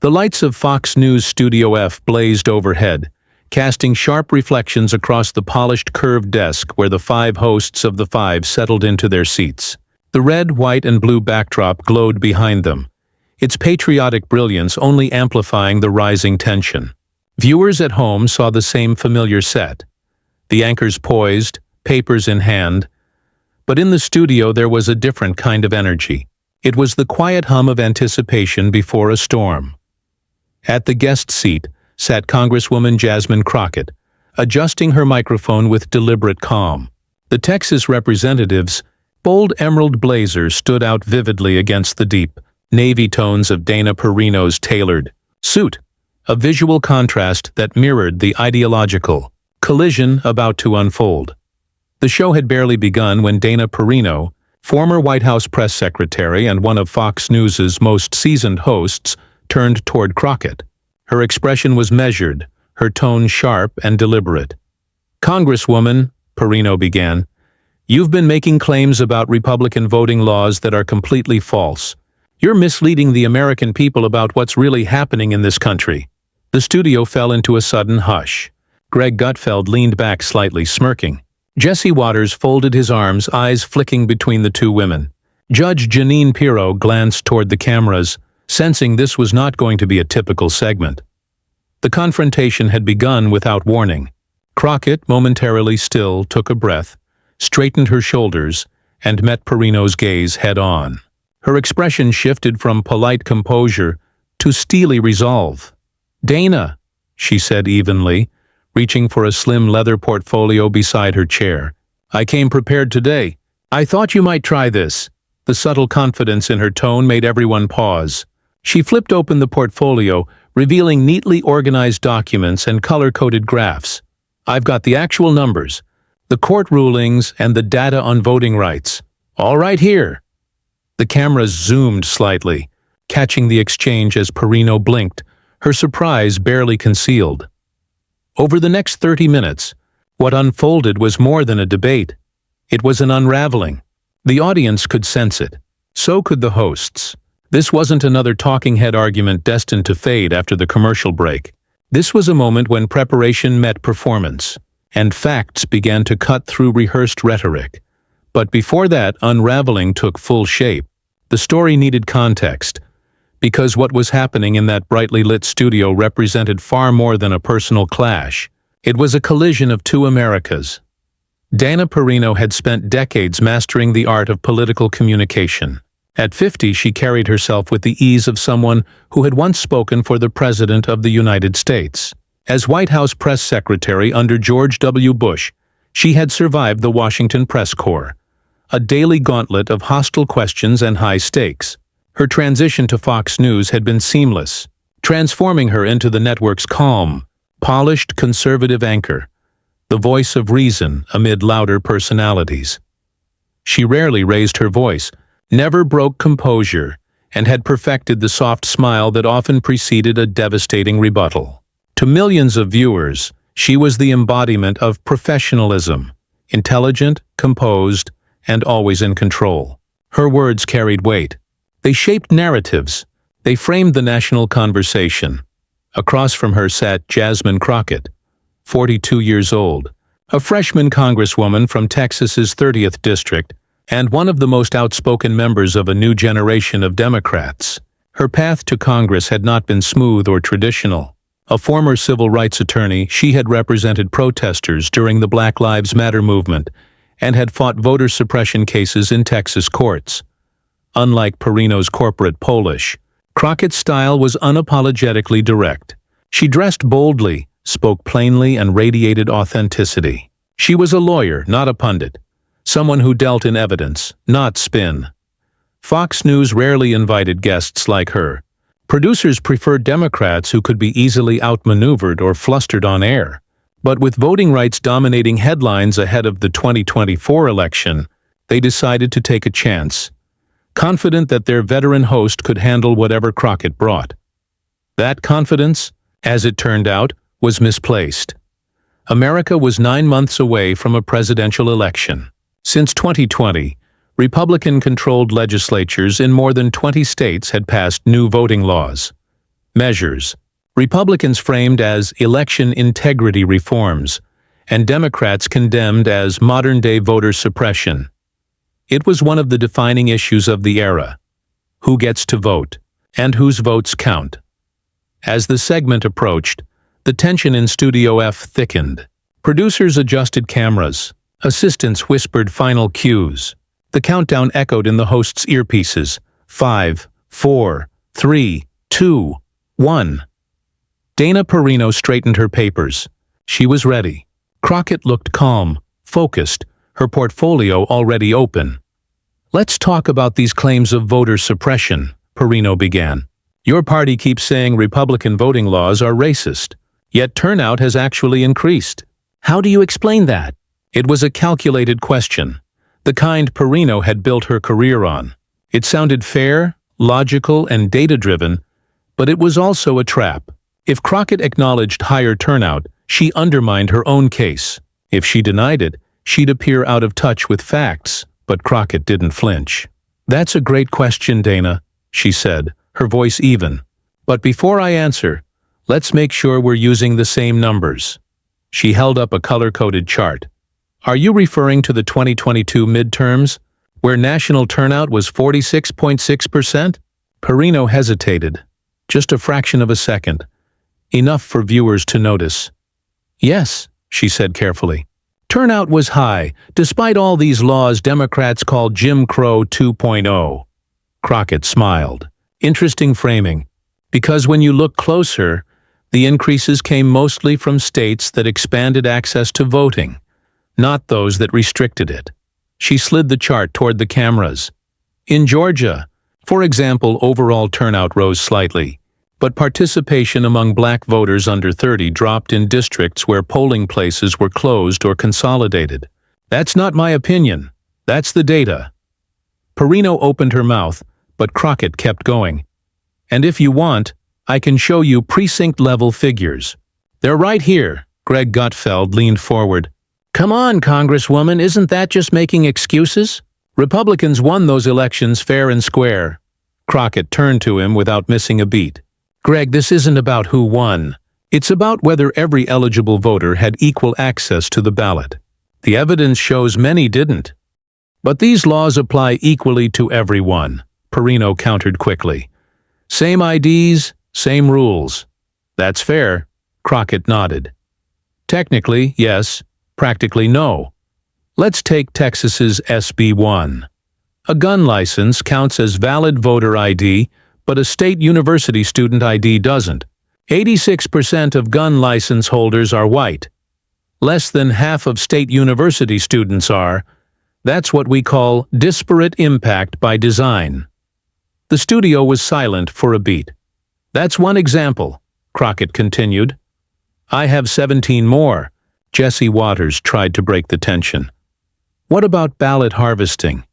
The lights of Fox News Studio F blazed overhead, casting sharp reflections across the polished curved desk where the five hosts of the five settled into their seats. The red, white, and blue backdrop glowed behind them, its patriotic brilliance only amplifying the rising tension. Viewers at home saw the same familiar set, the anchors poised, papers in hand, but in the studio there was a different kind of energy. It was the quiet hum of anticipation before a storm. At the guest seat sat Congresswoman Jasmine Crockett, adjusting her microphone with deliberate calm. The Texas representative's bold emerald blazer stood out vividly against the deep, navy tones of Dana Perino's tailored suit, a visual contrast that mirrored the ideological collision about to unfold. The show had barely begun when Dana Perino, former White House press secretary and one of Fox News's most seasoned hosts, turned toward Crockett. Her expression was measured, her tone sharp and deliberate. "Congresswoman," Perino began, "you've been making claims about Republican voting laws that are completely false. You're misleading the American people about what's really happening in this country." The studio fell into a sudden hush. Greg Gutfeld leaned back slightly, smirking. Jesse Waters folded his arms, eyes flicking between the two women. Judge Dana Perino glanced toward the cameras, sensing this was not going to be a typical segment. The confrontation had begun without warning. Crockett, momentarily still, took a breath, straightened her shoulders, and met Perino's gaze head-on. Her expression shifted from polite composure to steely resolve. "Dana," she said evenly, reaching for a slim leather portfolio beside her chair. "I came prepared today. I thought you might try this." The subtle confidence in her tone made everyone pause. She flipped open the portfolio, revealing neatly organized documents and color-coded graphs. "I've got the actual numbers, the court rulings, and the data on voting rights. All right here." The cameras zoomed slightly, catching the exchange as Perino blinked, her surprise barely concealed. Over the next 30 minutes, what unfolded was more than a debate. It was an unraveling. The audience could sense it. So could the hosts. This wasn't another talking head argument destined to fade after the commercial break. This was a moment when preparation met performance, and facts began to cut through rehearsed rhetoric. But before that unraveling took full shape. The story needed context, because what was happening in that brightly lit studio represented far more than a personal clash. It was a collision of two Americas. Dana Perino had spent decades mastering the art of political communication. At 50, she carried herself with the ease of someone who had once spoken for the President of the United States. As White House press secretary under George W. Bush, she had survived the Washington press corps, a daily gauntlet of hostile questions and high stakes. Her transition to Fox News had been seamless, transforming her into the network's calm, polished conservative anchor, the voice of reason amid louder personalities. She rarely raised her voice, never broke composure, and had perfected the soft smile that often preceded a devastating rebuttal. To millions of viewers, she was the embodiment of professionalism, intelligent, composed, and always in control. Her words carried weight. They shaped narratives. They framed the national conversation. Across from her sat Jasmine Crockett, 42 years old, a freshman congresswoman from Texas's 30th district, and one of the most outspoken members of a new generation of Democrats. Her path to Congress had not been smooth or traditional. A former civil rights attorney, she had represented protesters during the Black Lives Matter movement and had fought voter suppression cases in Texas courts. Unlike Perino's corporate polish, Crockett's style was unapologetically direct. She dressed boldly, spoke plainly, and radiated authenticity. She was a lawyer, not a pundit, someone who dealt in evidence, not spin. Fox News rarely invited guests like her. Producers preferred Democrats who could be easily outmaneuvered or flustered on air. But with voting rights dominating headlines ahead of the 2024 election, they decided to take a chance, confident that their veteran host could handle whatever Crockett brought. That confidence, as it turned out, was misplaced. America was 9 months away from a presidential election. Since 2020, Republican-controlled legislatures in more than 20 states had passed new voting laws. Measures. Republicans framed as election integrity reforms, and Democrats condemned as modern-day voter suppression. It was one of the defining issues of the era. Who gets to vote, and whose votes count? As the segment approached, the tension in Studio F thickened. Producers adjusted cameras. Assistants whispered final cues. The countdown echoed in the host's earpieces. 5, 4, 3, 2, 1. Dana Perino straightened her papers. She was ready. Crockett looked calm, focused, her portfolio already open. "Let's talk about these claims of voter suppression," Perino began. "Your party keeps saying Republican voting laws are racist, yet turnout has actually increased. How do you explain that?" It was a calculated question, the kind Perino had built her career on. It sounded fair, logical, and data-driven, but it was also a trap. If Crockett acknowledged higher turnout, she undermined her own case. If she denied it, she'd appear out of touch with facts, but Crockett didn't flinch. "That's a great question, Dana," she said, her voice even. "But before I answer, let's make sure we're using the same numbers." She held up a color-coded chart. "Are you referring to the 2022 midterms, where national turnout was 46.6%? Perino hesitated. Just a fraction of a second. Enough for viewers to notice. "Yes," she said carefully. "Turnout was high, despite all these laws Democrats called Jim Crow 2.0. Crockett smiled. Interesting framing. Because when you look closer, the increases came mostly from states that expanded access to voting, not those that restricted it. She slid the chart toward the cameras. In Georgia, for example, overall turnout rose slightly, but participation among black voters under 30 dropped in districts where polling places were closed or consolidated. That's not my opinion. That's the data. Perino opened her mouth, but Crockett kept going. And if you want, I can show you precinct-level figures. They're right here. Greg Gutfeld leaned forward. Come on, Congresswoman, isn't that just making excuses? Republicans won those elections fair and square. Crockett turned to him without missing a beat. Greg, this isn't about who won. It's about whether every eligible voter had equal access to the ballot. The evidence shows many didn't. But these laws apply equally to everyone, Perino countered quickly. Same IDs, same rules. That's fair, Crockett nodded. Technically, yes. Practically, no. Let's take Texas's SB 1. A gun license counts as valid voter ID, but a state university student ID doesn't. 86% of gun license holders are white. Less than half of state university students are. That's what we call disparate impact by design. The studio was silent for a beat. That's one example, Crockett continued. I have 17 more. Jesse Waters tried to break the tension. What about ballot harvesting?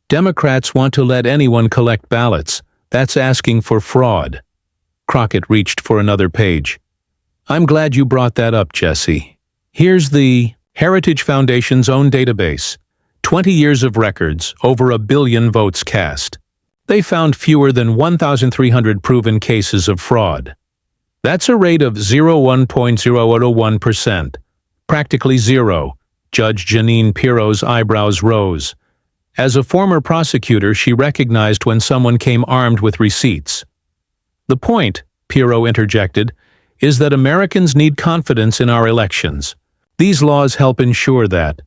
Democrats want to let anyone collect ballots. That's asking for fraud. Crockett reached for another page. I'm glad you brought that up, Jesse. Here's the Heritage Foundation's own database. 20 years of records, over 1 billion votes cast. They found fewer than 1,300 proven cases of fraud. That's a rate of 0.001%. Practically zero. Judge Janine Pirro's eyebrows rose. As a former prosecutor, she recognized when someone came armed with receipts. The point, Perino interjected, is that Americans need confidence in our elections. These laws help ensure that.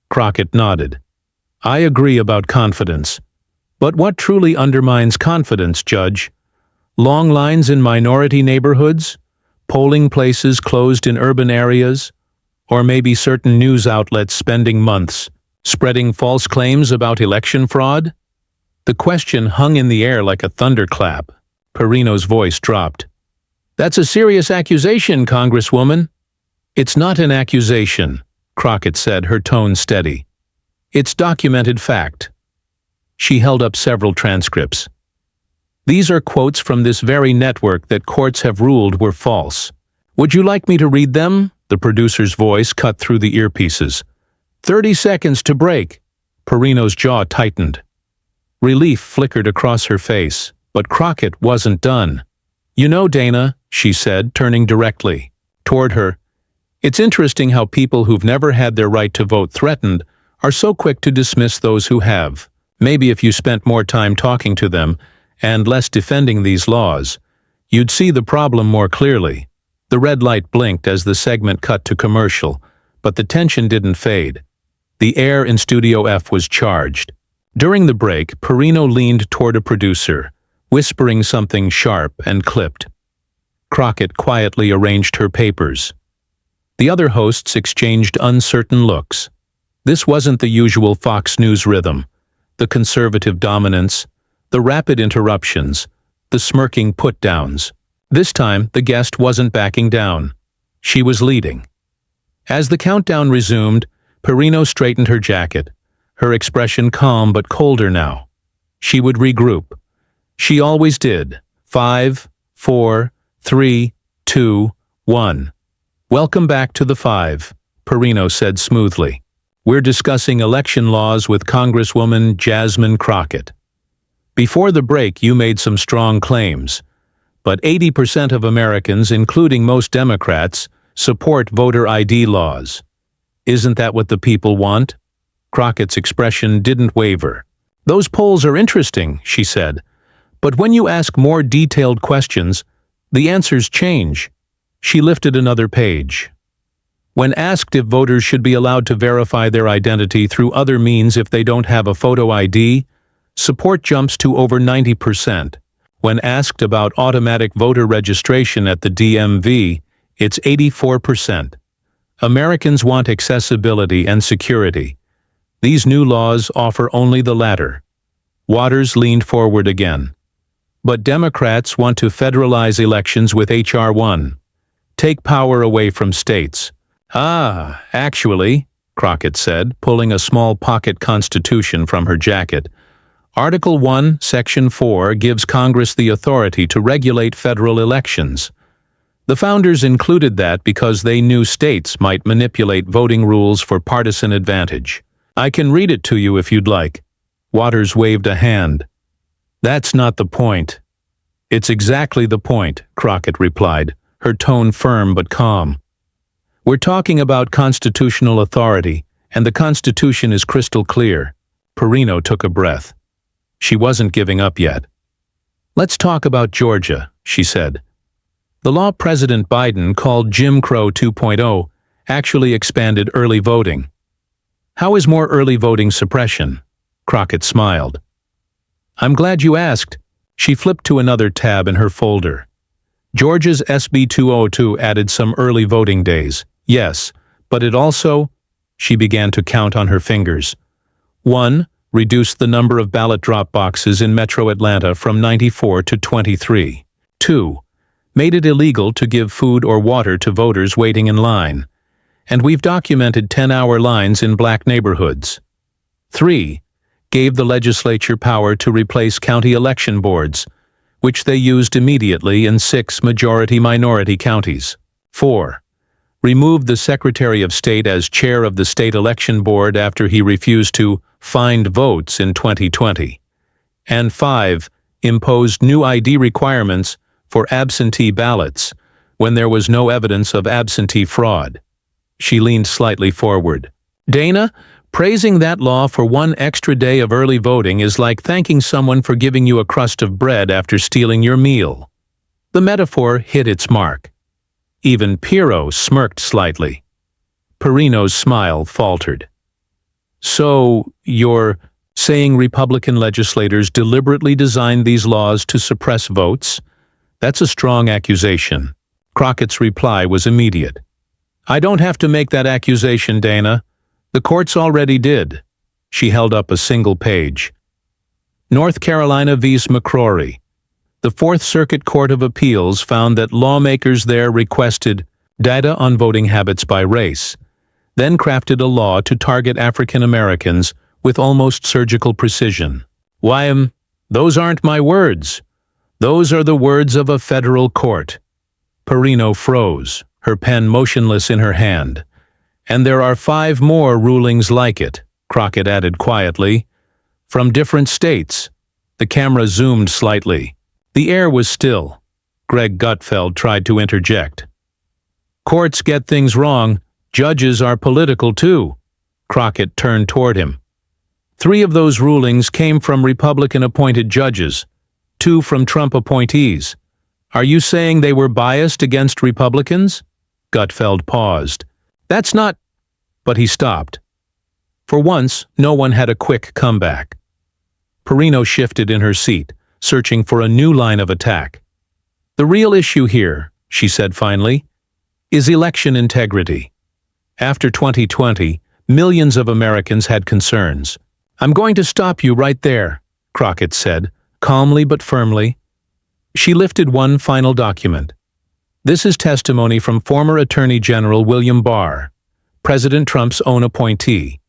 Crockett nodded. I agree about confidence. But what truly undermines confidence, Judge? Long lines in minority neighborhoods? Polling places closed in urban areas? Or maybe certain news outlets spending months spreading false claims about election fraud? The question hung in the air like a thunderclap. Perino's voice dropped. That's a serious accusation, Congresswoman. It's not an accusation, Crockett said, her tone steady. It's documented fact. She held up several transcripts. These are quotes from this very network that courts have ruled were false. Would you like me to read them? The producer's voice cut through the earpieces. 30 seconds to break. Perino's jaw tightened. Relief flickered across her face, but Crockett wasn't done. "You know, Dana," she said, turning directly toward her, "it's interesting how people who've never had their right to vote threatened are so quick to dismiss those who have. Maybe if you spent more time talking to them and less defending these laws, you'd see the problem more clearly." The red light blinked as the segment cut to commercial, but the tension didn't fade. The air in Studio F was charged. During the break, Perino leaned toward a producer, whispering something sharp and clipped. Crockett quietly arranged her papers. The other hosts exchanged uncertain looks. This wasn't the usual Fox News rhythm: the conservative dominance, the rapid interruptions, the smirking put-downs. This time, the guest wasn't backing down. She was leading. As the countdown resumed, Perino straightened her jacket, her expression calm but colder now. She would regroup. She always did. 5, 4, 3, 2, 1. "Welcome back to the 5, Perino said smoothly. "We're discussing election laws with Congresswoman Jasmine Crockett. Before the break, you made some strong claims. But 80% of Americans, including most Democrats, support voter ID laws. Isn't that what the people want?" Crockett's expression didn't waver. "Those polls are interesting," she said. "But when you ask more detailed questions, the answers change." She lifted another page. "When asked if voters should be allowed to verify their identity through other means if they don't have a photo ID, support jumps to over 90%. When asked about automatic voter registration at the DMV, it's 84%. Americans want accessibility and security. These new laws offer only the latter." Waters leaned forward again. "But Democrats want to federalize elections with H.R. 1. Take power away from states." "Ah, actually," Crockett said, pulling a small pocket constitution from her jacket, "Article 1, Section 4 gives Congress the authority to regulate federal elections. The founders included that because they knew states might manipulate voting rules for partisan advantage. I can read it to you if you'd like." Waters waved a hand. "That's not the point." "It's exactly the point," Crockett replied, her tone firm but calm. "We're talking about constitutional authority, and the Constitution is crystal clear." Perino took a breath. She wasn't giving up yet. "Let's talk about Georgia," she said. "The law President Biden called Jim Crow 2.0 actually expanded early voting. How is more early voting suppression?" Crockett smiled. "I'm glad you asked." She flipped to another tab in her folder. "Georgia's SB 202 added some early voting days. Yes, but it also—" She began to count on her fingers. 1. Reduced the number of ballot drop boxes in Metro Atlanta from 94 to 23. 2. Made it illegal to give food or water to voters waiting in line. And we've documented 10-hour lines in black neighborhoods. 3. Gave the legislature power to replace county election boards, which they used immediately in 6 majority-minority counties. 4. Removed the Secretary of State as chair of the state election board after he refused to find votes in 2020. And 5. Imposed new ID requirements for absentee ballots when there was no evidence of absentee fraud. She leaned slightly forward. "Dana, praising that law for one extra day of early voting is like thanking someone for giving you a crust of bread after stealing your meal." The metaphor hit its mark. Even Perino smirked slightly. Perino's smile faltered. "So, you're saying Republican legislators deliberately designed these laws to suppress votes? That's a strong accusation." Crockett's reply was immediate. "I don't have to make that accusation, Dana. The courts already did." She held up a single page. North Carolina v. McCrory. The Fourth Circuit Court of Appeals found that lawmakers there requested data on voting habits by race, then crafted a law to target African Americans with almost surgical precision. "Why, those aren't my words. Those are the words of a federal court." Perino froze, her pen motionless in her hand. "And there are 5 more rulings like it," Crockett added quietly. "From different states." The camera zoomed slightly. The air was still. Greg Gutfeld tried to interject. Courts get things wrong. Judges are political too. Crockett turned toward him. 3 of those rulings came from Republican-appointed judges, 2 from Trump appointees. Are you saying they were biased against Republicans? Gutfeld paused. That's not... But he stopped. For once, no one had a quick comeback. Perino shifted in her seat, searching for a new line of attack. The real issue here, she said finally, is election integrity. After 2020, millions of Americans had concerns. I'm going to stop you right there, Crockett said, calmly but firmly. She lifted one final document. This is testimony from former Attorney General William Barr, President Trump's own appointee.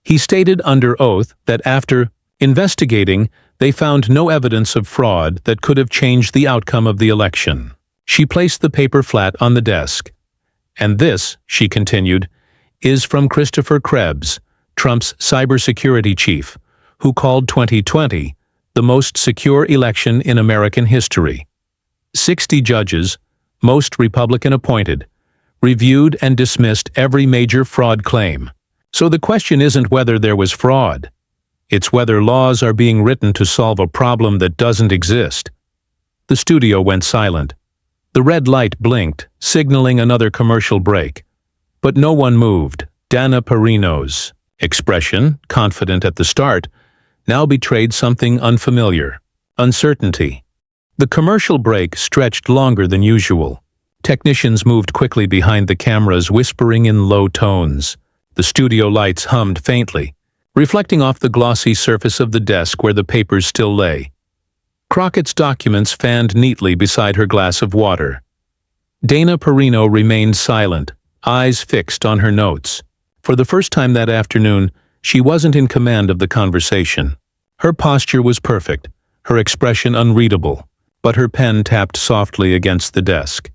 He stated under oath that after investigating, they found no evidence of fraud that could have changed the outcome of the election. She placed the paper flat on the desk. And this, she continued, is from Christopher Krebs, Trump's cybersecurity chief, who called 2020 the most secure election in American history. 60 judges, most Republican-appointed, reviewed and dismissed every major fraud claim. So the question isn't whether there was fraud. It's whether laws are being written to solve a problem that doesn't exist. The studio went silent. The red light blinked, signaling another commercial break. But no one moved. Dana Perino's expression, confident at the start, now betrayed something unfamiliar: uncertainty. The commercial break stretched longer than usual. Technicians moved quickly behind the cameras, whispering in low tones. The studio lights hummed faintly, reflecting off the glossy surface of the desk where the papers still lay. Crockett's documents fanned neatly beside her glass of water. Dana Perino remained silent, eyes fixed on her notes. For the first time that afternoon, she wasn't in command of the conversation. Her posture was perfect, her expression unreadable, but her pen tapped softly against the desk,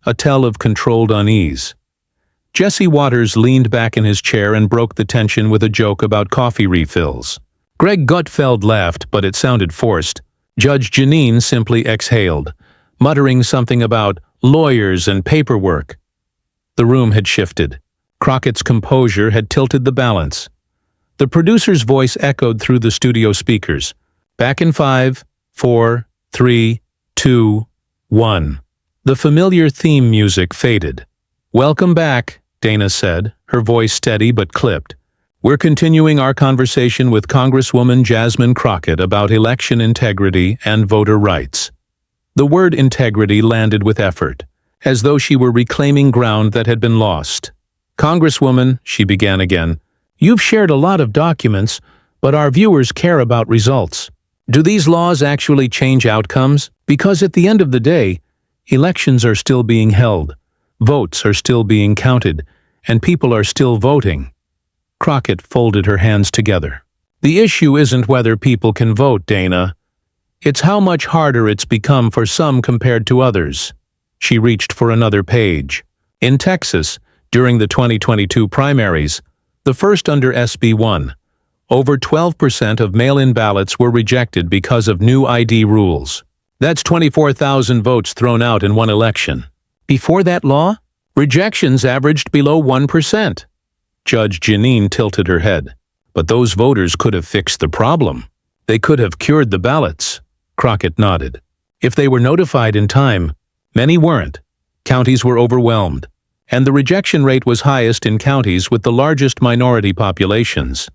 a tell of controlled unease. Jesse Waters leaned back in his chair and broke the tension with a joke about coffee refills. Greg Gutfeld laughed, but it sounded forced. Judge Janine simply exhaled, muttering something about lawyers and paperwork. The room had shifted. Crockett's composure had tilted the balance. The producer's voice echoed through the studio speakers. Back in 5, 4, 3, 2, 1. The familiar theme music faded. Welcome back, Dana said, her voice steady but clipped. We're continuing our conversation with Congresswoman Jasmine Crockett about election integrity and voter rights. The word integrity landed with effort, as though she were reclaiming ground that had been lost. Congresswoman, she began again, you've shared a lot of documents, but our viewers care about results. Do these laws actually change outcomes? Because at the end of the day, elections are still being held, votes are still being counted, and people are still voting. Crockett folded her hands together. The issue isn't whether people can vote, Dana. It's how much harder it's become for some compared to others. She reached for another page. In Texas, during the 2022 primaries, the first under SB 1, over 12% of mail-in ballots were rejected because of new ID rules. That's 24,000 votes thrown out in one election. Before that law, rejections averaged below 1%. Judge Janine tilted her head. But those voters could have fixed the problem. They could have cured the ballots. Crockett nodded. If they were notified in time, many weren't. Counties were overwhelmed, and the rejection rate was highest in counties with the largest minority populations.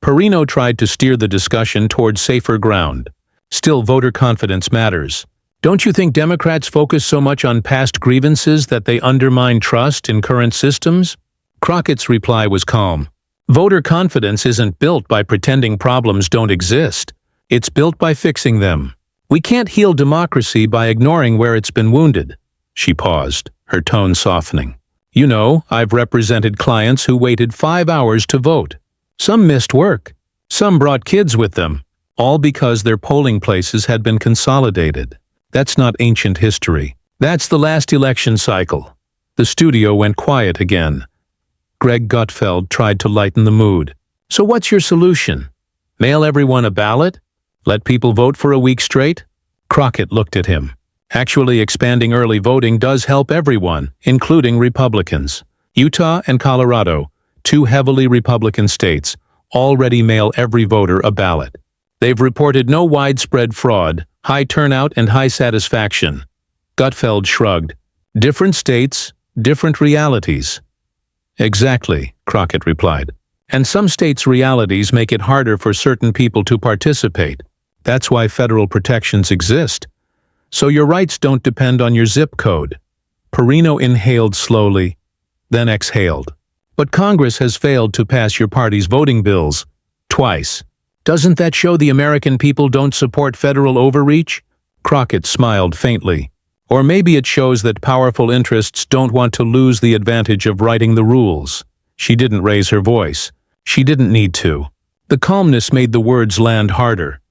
Perino tried to steer the discussion toward safer ground. Still, voter confidence matters. Don't you think Democrats focus so much on past grievances that they undermine trust in current systems? Crockett's reply was calm. Voter confidence isn't built by pretending problems don't exist. It's built by fixing them. We can't heal democracy by ignoring where it's been wounded. She paused, her tone softening. You know, I've represented clients who waited 5 hours to vote. Some missed work. Some brought kids with them, all because their polling places had been consolidated. That's not ancient history. That's the last election cycle. The studio went quiet again. Greg Gutfeld tried to lighten the mood. So what's your solution? Mail everyone a ballot? Let people vote for a week straight? Crockett looked at him. Actually, expanding early voting does help everyone, including Republicans. Utah and Colorado, two heavily Republican states, already mail every voter a ballot. They've reported no widespread fraud, high turnout, and high satisfaction. Gutfeld shrugged. Different states, different realities. Exactly, Crockett replied. And some states' realities make it harder for certain people to participate. That's why federal protections exist. So your rights don't depend on your zip code. Perino inhaled slowly, then exhaled. But Congress has failed to pass your party's voting bills. Twice. Doesn't that show the American people don't support federal overreach? Crockett smiled faintly. Or maybe it shows that powerful interests don't want to lose the advantage of writing the rules. She didn't raise her voice. She didn't need to. The calmness made the words land harder.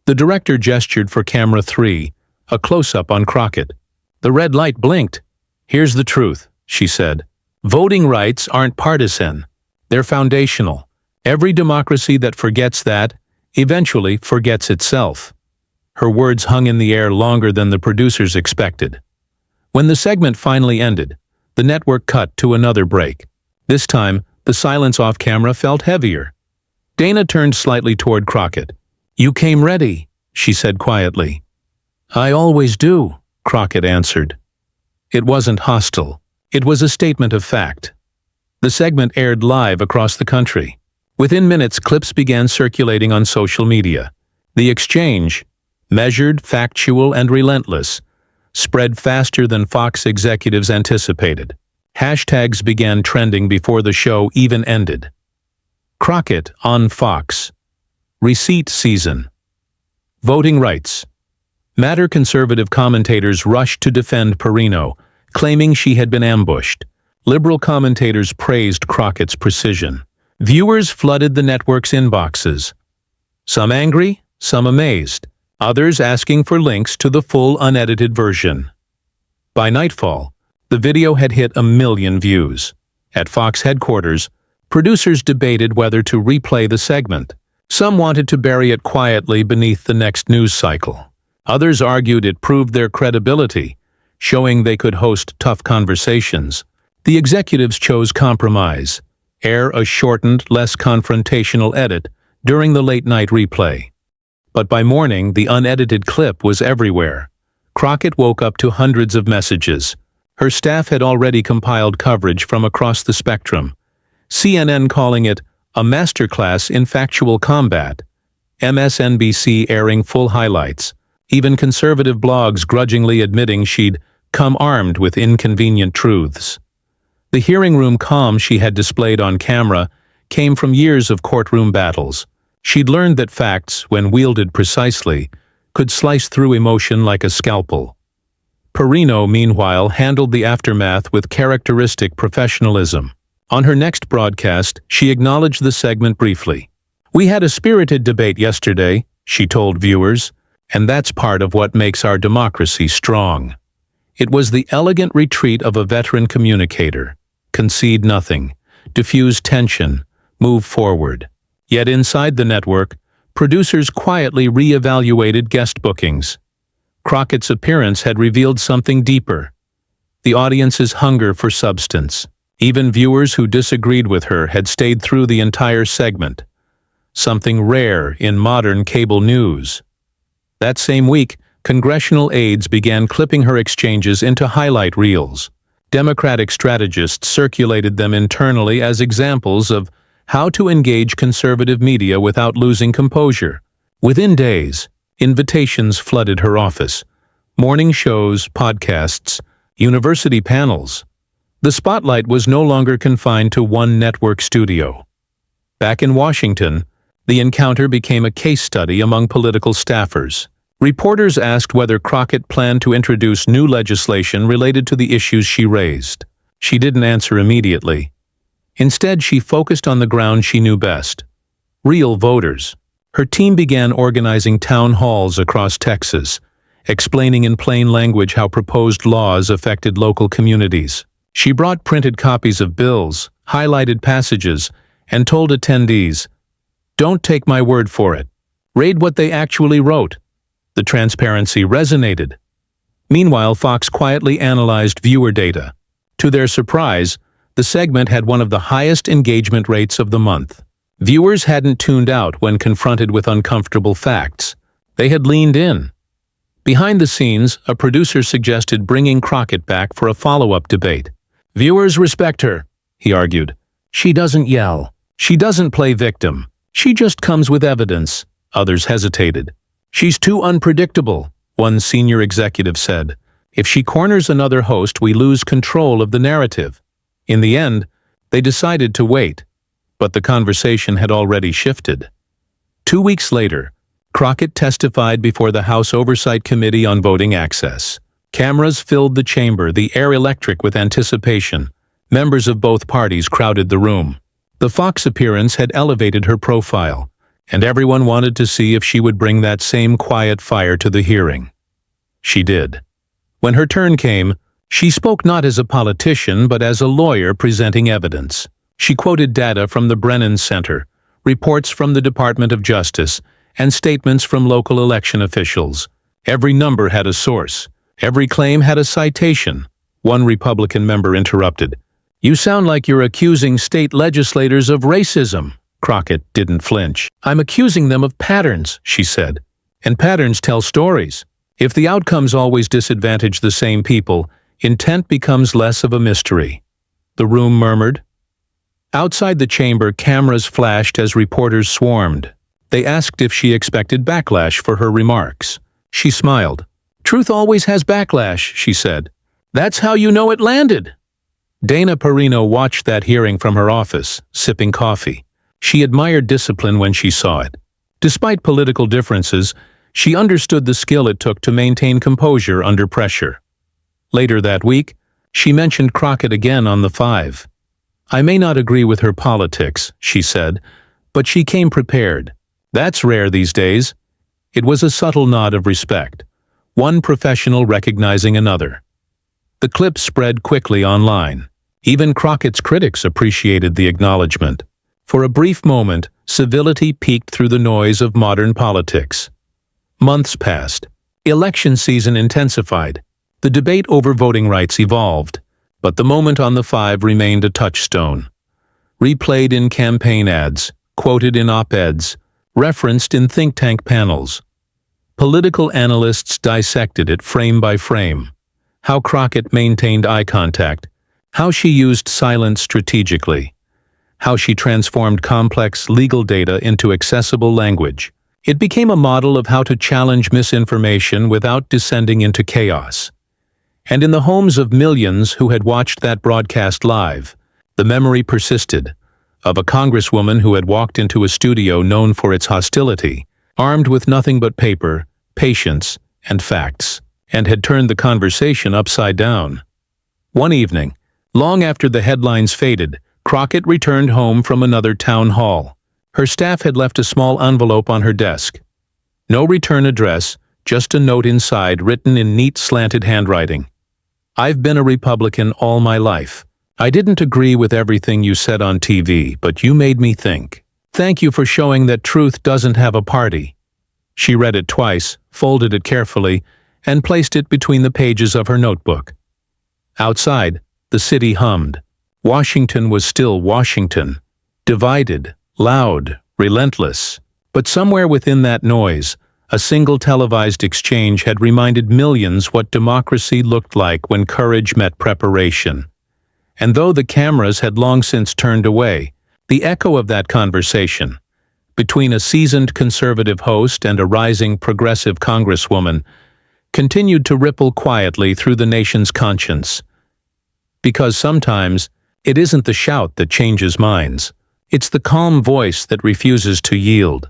The director gestured for camera 3, a close-up on Crockett. The red light blinked. Here's the truth, she said. Voting rights aren't partisan. They're foundational. Every democracy that forgets that eventually forgets itself. Her words hung in the air longer than the producers expected. When the segment finally ended, the network cut to another break. This time, the silence off camera felt heavier. Dana turned slightly toward Crockett. You came ready, she said quietly. I always do, Crockett answered. It wasn't hostile. It was a statement of fact. The segment aired live across the country. Within minutes, clips began circulating on social media. The exchange, measured, factual, and relentless, spread faster than Fox executives anticipated. Hashtags began trending before the show even ended. Crockett on Fox. Receipt season. Voting rights. Matter conservative commentators rushed to defend Perino, claiming she had been ambushed. Liberal commentators praised Crockett's precision. Viewers flooded the network's inboxes. Some angry, some amazed, others asking for links to the full unedited version. By nightfall, the video had hit 1 million views. At Fox headquarters, producers debated whether to replay the segment. Some wanted to bury it quietly beneath the next news cycle. Others argued it proved their credibility, showing they could host tough conversations. The executives chose compromise, air a shortened, less confrontational edit during the late-night replay. But by morning, the unedited clip was everywhere. Crockett woke up to hundreds of messages. Her staff had already compiled coverage from across the spectrum. CNN calling it a masterclass in factual combat, MSNBC airing full highlights, even conservative blogs grudgingly admitting she'd come armed with inconvenient truths. The hearing room calm she had displayed on camera came from years of courtroom battles. She'd learned that facts, when wielded precisely, could slice through emotion like a scalpel. Perino, meanwhile, handled the aftermath with characteristic professionalism. On her next broadcast, she acknowledged the segment briefly. We had a spirited debate yesterday, she told viewers, and that's part of what makes our democracy strong. It was the elegant retreat of a veteran communicator. Concede nothing, diffuse tension, move forward. Yet inside the network, producers quietly re-evaluated guest bookings. Crockett's appearance had revealed something deeper. The audience's hunger for substance. Even viewers who disagreed with her had stayed through the entire segment. Something rare in modern cable news. That same week, congressional aides began clipping her exchanges into highlight reels. Democratic strategists circulated them internally as examples of how to engage conservative media without losing composure. Within days, invitations flooded her office. Morning shows, podcasts, university panels. The spotlight was no longer confined to one network studio. Back in Washington, the encounter became a case study among political staffers. Reporters asked whether Crockett planned to introduce new legislation related to the issues she raised. She didn't answer immediately. Instead, she focused on the ground she knew best: real voters. Her team began organizing town halls across Texas, explaining in plain language how proposed laws affected local communities. She brought printed copies of bills, highlighted passages, and told attendees, "Don't take my word for it. Read what they actually wrote." The transparency resonated. Meanwhile, Fox quietly analyzed viewer data. To their surprise, the segment had one of the highest engagement rates of the month. Viewers hadn't tuned out when confronted with uncomfortable facts. They had leaned in. Behind the scenes, a producer suggested bringing Crockett back for a follow-up debate. "Viewers respect her," he argued. "She doesn't yell. She doesn't play victim. She just comes with evidence." Others hesitated. "She's too unpredictable," one senior executive said. "If she corners another host, we lose control of the narrative." In the end, they decided to wait, but the conversation had already shifted. 2 weeks later, Crockett testified before the House Oversight Committee on Voting Access. Cameras filled the chamber, the air electric with anticipation. Members of both parties crowded the room. The Fox appearance had elevated her profile, and everyone wanted to see if she would bring that same quiet fire to the hearing. She did. When her turn came, she spoke not as a politician but as a lawyer presenting evidence. She quoted data from the Brennan Center, reports from the Department of Justice, and statements from local election officials. Every number had a source. Every claim had a citation. One Republican member interrupted. "You sound like you're accusing state legislators of racism." Crockett didn't flinch. "I'm accusing them of patterns," she said. "And patterns tell stories. If the outcomes always disadvantage the same people, intent becomes less of a mystery." The room murmured. Outside the chamber, cameras flashed as reporters swarmed. They asked if she expected backlash for her remarks. She smiled. "Truth always has backlash," she said. "That's how you know it landed." Dana Perino watched that hearing from her office, sipping coffee. She admired discipline when she saw it. Despite political differences, she understood the skill it took to maintain composure under pressure. Later that week, she mentioned Crockett again on the Five. "I may not agree with her politics," she said, "but she came prepared. That's rare these days." It was a subtle nod of respect, one professional recognizing another. The clip spread quickly online. Even Crockett's critics appreciated the acknowledgement. For a brief moment, civility peeked through the noise of modern politics. Months passed. Election season intensified. The debate over voting rights evolved, but the moment on the Five remained a touchstone. Replayed in campaign ads, quoted in op-eds, referenced in think tank panels. Political analysts dissected it frame by frame. How Crockett maintained eye contact, how she used silence strategically, how she transformed complex legal data into accessible language. It became a model of how to challenge misinformation without descending into chaos. And in the homes of millions who had watched that broadcast live, the memory persisted of a congresswoman who had walked into a studio known for its hostility, armed with nothing but paper, patience, and facts, and had turned the conversation upside down. One evening, long after the headlines faded, Crockett returned home from another town hall. Her staff had left a small envelope on her desk. No return address, just a note inside written in neat slanted handwriting. "I've been a Republican all my life. I didn't agree with everything you said on TV, but you made me think. Thank you for showing that truth doesn't have a party." She read it twice, folded it carefully, and placed it between the pages of her notebook. Outside, the city hummed. Washington was still Washington. Divided, loud, relentless. But somewhere within that noise, a single televised exchange had reminded millions what democracy looked like when courage met preparation. And though the cameras had long since turned away, the echo of that conversation, between a seasoned conservative host and a rising progressive congresswoman, continued to ripple quietly through the nation's conscience. Because sometimes, it isn't the shout that changes minds. It's the calm voice that refuses to yield.